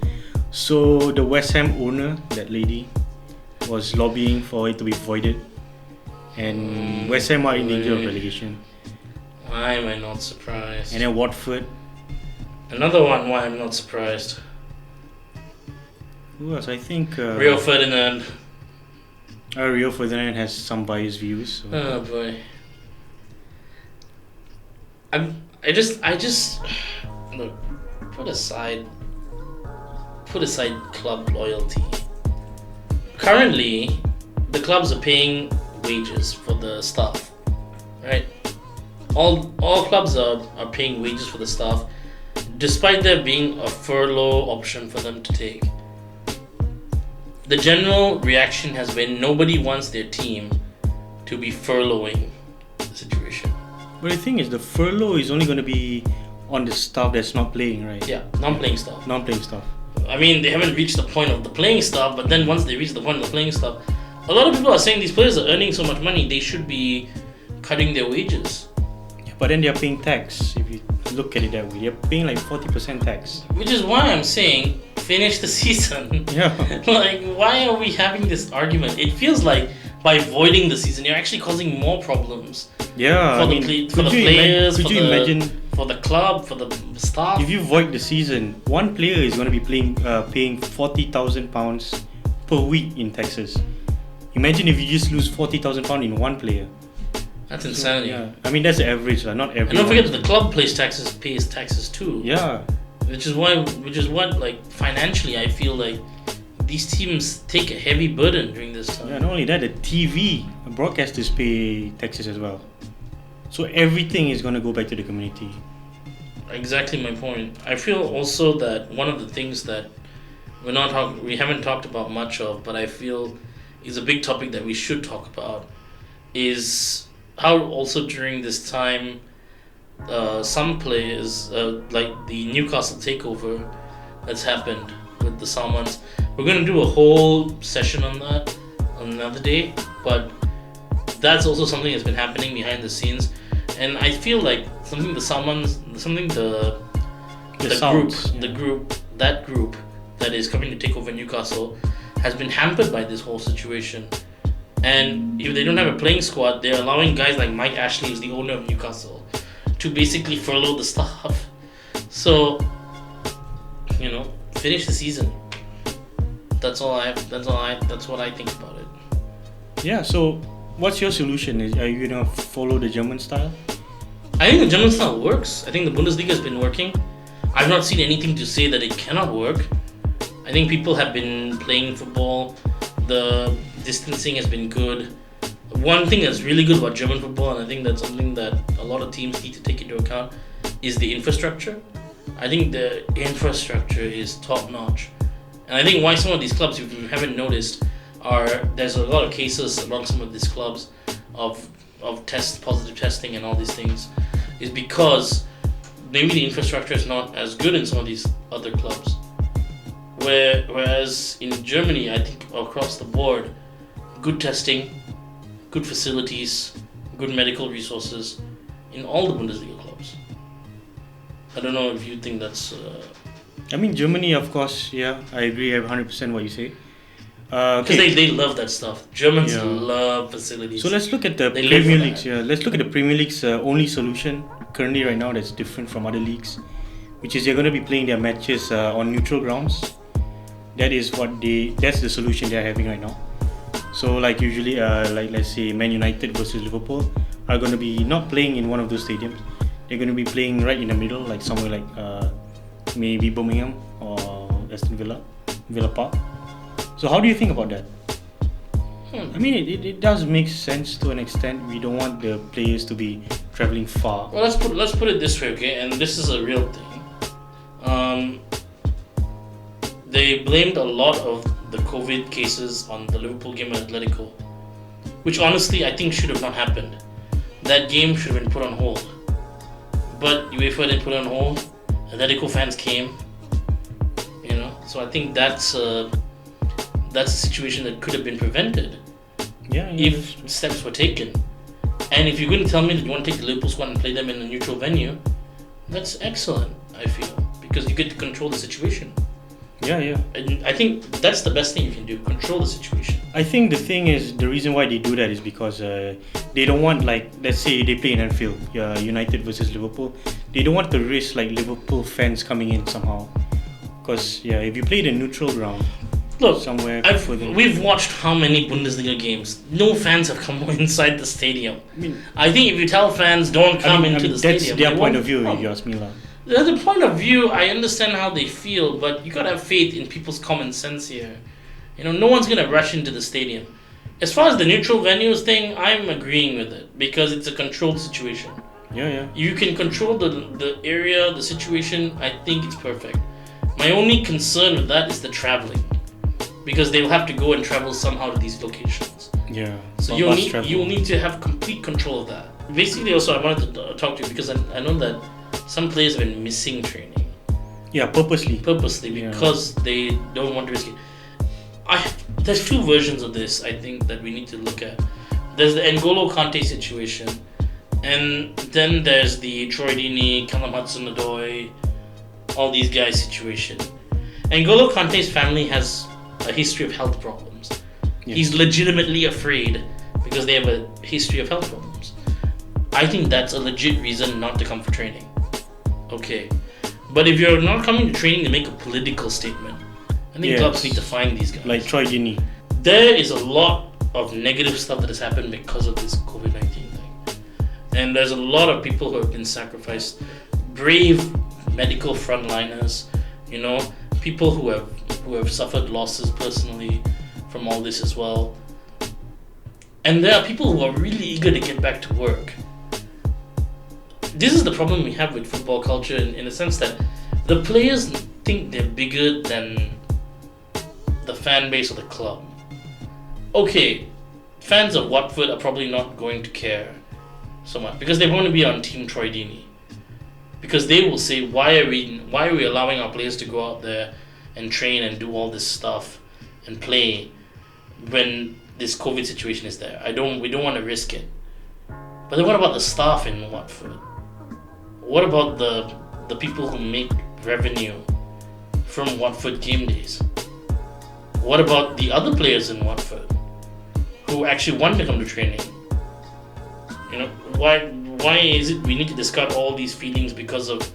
So the West Ham owner, that lady, was lobbying for it to be voided, and West Ham are in danger of relegation. Why am I not surprised? And then Watford. Another one, why I'm not surprised. Who else? I think Rio Ferdinand. Rio Ferdinand has some biased views. So. Oh boy. I just look, put aside club loyalty. Currently, the clubs are paying wages for the staff, right? all clubs are paying wages for the staff, despite there being a furlough option for them to take. The general reaction has been nobody wants their team to be furloughing the situation. But the thing is, the furlough is only going to be on the staff that's not playing, right? Yeah, non-playing staff. Non-playing staff. I mean, they haven't reached the point of the playing staff, but then once they reach the point of the playing staff, a lot of people are saying these players are earning so much money, they should be cutting their wages. Yeah, but then they're paying tax. If you look at it that way, they're paying like 40% tax. Which is why I'm saying finish the season. Yeah. Like, why are we having this argument? It feels like by voiding the season, you're actually causing more problems. Yeah. For the players, for the club, for the staff. If you void the season, one player is going to be paying £40,000 per week in taxes. Imagine if you just lose £40,000 in one player. That's insanity. Yeah, I mean that's the average, not everyone. And don't forget that the club pays taxes too. Yeah. Which is what like financially I feel like these teams take a heavy burden during this time. Yeah, not only that, the TV broadcasters pay taxes as well. So everything is going to go back to the community. Exactly my point. I feel also that one of the things that we haven't talked about much of, but I feel is a big topic that we should talk about, is how also during this time some players like the Newcastle takeover that's happened with the Salmons. We're going to do a whole session on that on another day, but that's also something that's been happening behind the scenes, and I feel like the group that is coming to take over Newcastle has been hampered by this whole situation. And if they don't have a playing squad, they're allowing guys like Mike Ashley, who's the owner of Newcastle, to basically furlough the staff. So, finish the season. That's what I think about it. Yeah, so what's your solution? Are you going to follow the German style? I think the German style works. I think the Bundesliga has been working. I've not seen anything to say that it cannot work. I think people have been playing football. The distancing has been good. One thing that's really good about German football, and I think that's something that a lot of teams need to take into account, is the infrastructure. I think the infrastructure is top notch. And I think why some of these clubs, if you haven't noticed, there's a lot of cases among some of these clubs of positive testing and all these things, is because maybe the infrastructure is not as good in some of these other clubs. Whereas in Germany, I think across the board, good testing, good facilities, good medical resources in all the Bundesliga clubs. I don't know if you think that's... I mean, Germany, of course, yeah, I agree 100% what you say. Because they love that stuff. Germans love facilities. So let's look at the Premier League. Yeah, let's look at the Premier League's only solution currently right now that's different from other leagues, which is they're going to be playing their matches on neutral grounds. That's the solution they're having right now. So like usually, like let's say Man United versus Liverpool are going to be not playing in one of those stadiums. They're going to be playing right in the middle, like somewhere like maybe Birmingham or Aston Villa Park. So how do you think about that? I mean, it does make sense to an extent. We don't want the players to be traveling far. Well, let's put it this way, okay? And this is a real thing. They blamed a lot of the COVID cases on the Liverpool game at Atletico, which honestly I think should have not happened. That game should have been put on hold. But UEFA didn't put it on hold. Atletico fans came. So I think that's a situation that could have been prevented if steps were taken. And if you're going to tell me that you want to take the Liverpool squad and play them in a neutral venue, that's excellent, I feel, because you get to control the situation. Yeah. And I think that's the best thing you can do, control the situation. I think the thing is, the reason why they do that is because they don't want, like, let's say they play in Anfield, United versus Liverpool. They don't want to risk, like, Liverpool fans coming in somehow. Because, if you play the neutral ground, somewhere we've watched how many Bundesliga games. No fans have come inside the stadium. I think if you tell fans don't come into the stadium, that's their point of view. If you ask me, the point of view, I understand how they feel, but you gotta have faith in people's common sense here. No one's gonna rush into the stadium. As far as the neutral venues thing, I'm agreeing with it because it's a controlled situation. Yeah. You can control the area, the situation. I think it's perfect. My only concern with that is the traveling, because they'll have to go and travel somehow to these locations. Yeah. So you'll need to have complete control of that. Basically, also I wanted to talk to you because I know that some players have been missing training. Yeah, purposely because they don't want to risk it. There's two versions of this I think that we need to look at. There's the N'Golo Kante situation, and then there's the Troy Deeney, Callum Hudson-Odoi, all these guys situation. N'Golo Kante's family has a history of health problems. Yes. He's legitimately afraid because they have a history of health problems. I think that's a legit reason not to come for training. Okay. But if you're not coming to training to make a political statement, I think clubs need to find these guys. Like Troy Deeney. There is a lot of negative stuff that has happened because of this COVID-19 thing. And there's a lot of people who have been sacrificed. Brave medical frontliners, people who have suffered losses personally from all this as well. And there are people who are really eager to get back to work. This is the problem we have with football culture in the sense that the players think they're bigger than the fan base of the club. Okay, fans of Watford are probably not going to care so much because they want to be on Team Troy Deeney. Because they will say, why are we allowing our players to go out there and train and do all this stuff and play when this COVID situation is there? We don't want to risk it. But then what about the staff in Watford? What about the people who make revenue from Watford game days? What about the other players in Watford who actually want to come to training? Why is it we need to discard all these feelings because of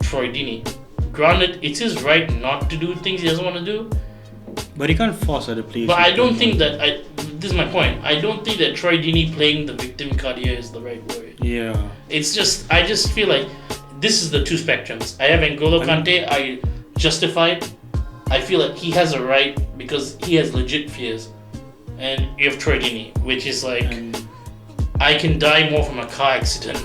Troy Deeney? Granted, it's his right not to do things he doesn't want to do. But he can't force other players. But I don't think that this is my point. I don't think that Troy Deeney playing the victim card here is the right word. Yeah. I just feel like this is the two spectrums. I have N'Golo Kante, I justify it. I feel like he has a right because he has legit fears. And you have Troy Deeney, which is like, I can die more from a car accident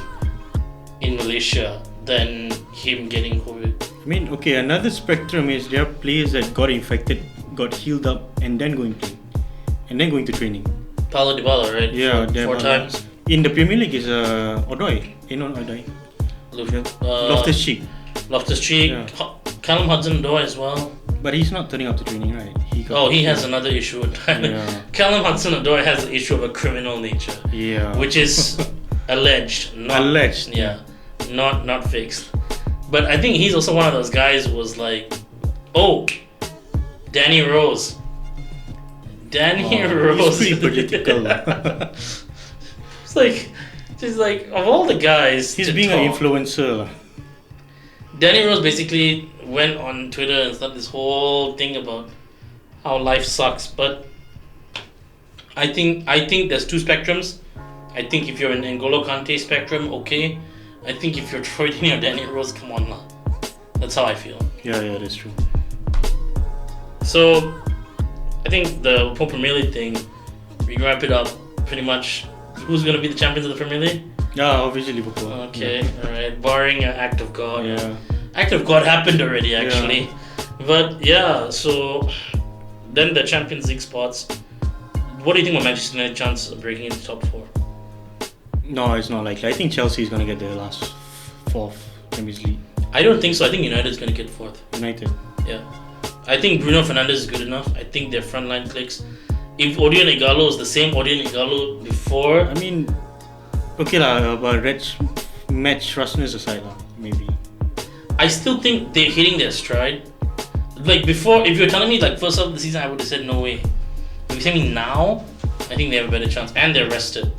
in Malaysia than him getting COVID. Another spectrum is there are players that got infected, got healed up, and then going to training. Paulo Dybala, right? Yeah, four times. In the Premier League is Odoi. Not Odoi. Loftus-Cheek. Yeah. Callum Hudson-Odoi as well. But he's not turning up to training, right? He has another issue with that. Yeah. Callum Hudson-Odoi has an issue of a criminal nature. Yeah. Which is alleged. Yeah. Not fixed. But I think he's also one of those guys who was like, Danny Rose. Rose. He's pretty political. It's like of all the guys, he's being an influencer. Danny Rose basically went on Twitter and started this whole thing about how life sucks. But I think there's two spectrums. I think if you're an N'Golo Kante spectrum, okay. I think if you're Troy Deeney or Danny Rose, come on now. That's how I feel. Yeah, that's true. So, I think the whole Premier League thing, we can wrap it up pretty much. Who's going to be the champions of the Premier League? Yeah, obviously Liverpool. Okay, alright. Barring an act of God. Yeah. Act of God happened already, actually. Yeah. But yeah, so then the Champions League spots. What do you think about Manchester United's chance of breaking into top 4? No, it's not likely. I think Chelsea is going to get their last 4th Champions League. I don't think so. I think United is going to get 4th. United? Yeah. I think Bruno Fernandes is good enough. I think their front line clicks. If Odion Ighalo is the same Odion Ighalo before... but match rushness aside, maybe. I still think they're hitting their stride. Like before, if you're telling me first half of the season, I would have said no way. If you tell me now, I think they have a better chance. And they're rested.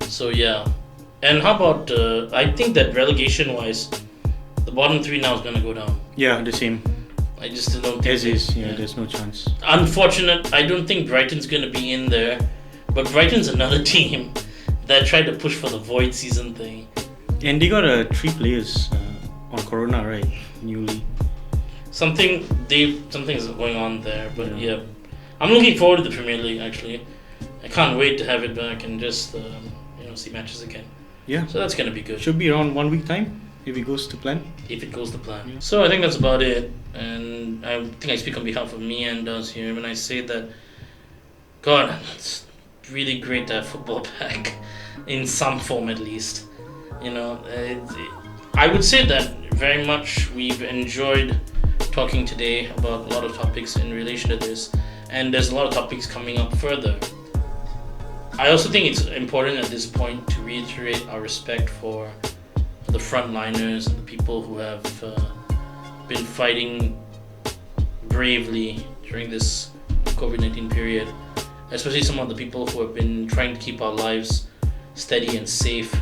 So yeah. And how about, I think that relegation-wise, the bottom 3 now is going to go down. Yeah, the same. I just don't think... As is, there's no chance. Unfortunate, I don't think Brighton's going to be in there. But Brighton's another team that tried to push for the void season thing. And they got 3 players on Corona, right? Newly. Something is going on there, but yeah. I'm looking forward to the Premier League, actually. I can't wait to have it back and just see matches again. Yeah. So that's gonna be good. Should be around 1 week time if it goes to plan. If it goes to plan. Yeah. So I think that's about it. And I think I speak on behalf of me and us here when I say that, God, it's really great to have football back in some form at least. I would say that very much we've enjoyed talking today about a lot of topics in relation to this, and there's a lot of topics coming up further. I also think it's important at this point to reiterate our respect for the frontliners and the people who have been fighting bravely during this COVID-19 period, especially some of the people who have been trying to keep our lives steady and safe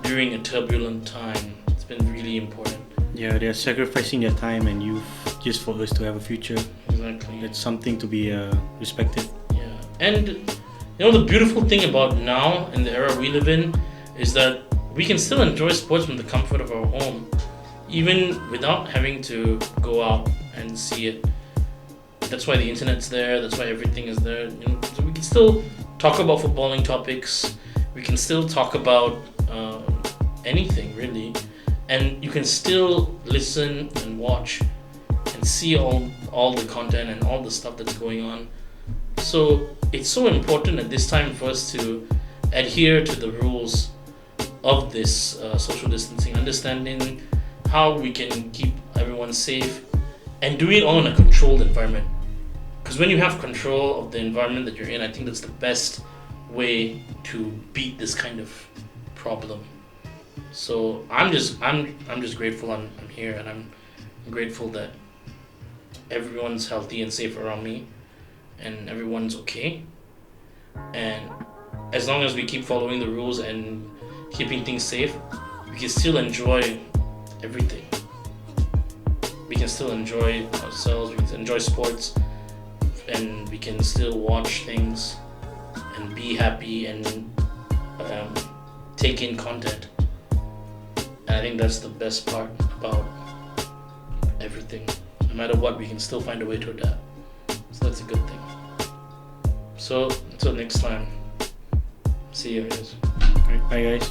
during a turbulent time. It's been really important. Yeah, they're sacrificing their time and youth just for us to have a future. Exactly. It's something to be respected. Yeah. And the beautiful thing about now in the era we live in is that we can still enjoy sports from the comfort of our home, even without having to go out and see it. That's why the internet's there, that's why everything is there. So we can still talk about footballing topics, we can still talk about anything really, and you can still listen and watch and see all the content and all the stuff that's going on. So it's so important at this time for us to adhere to the rules of this social distancing, understanding how we can keep everyone safe and do it all in a controlled environment. Because when you have control of the environment that you're in, I think that's the best way to beat this kind of problem. So I'm just grateful I'm here, and I'm grateful that everyone's healthy and safe around me, and everyone's okay. And as long as we keep following the rules and keeping things safe, we can still enjoy everything. We can still enjoy ourselves, we can enjoy sports, and we can still watch things and be happy and take in content. And I think that's the best part about everything. No matter what, we can still find a way to adapt. So that's a good thing. So until next time, see you guys. Alright, bye guys.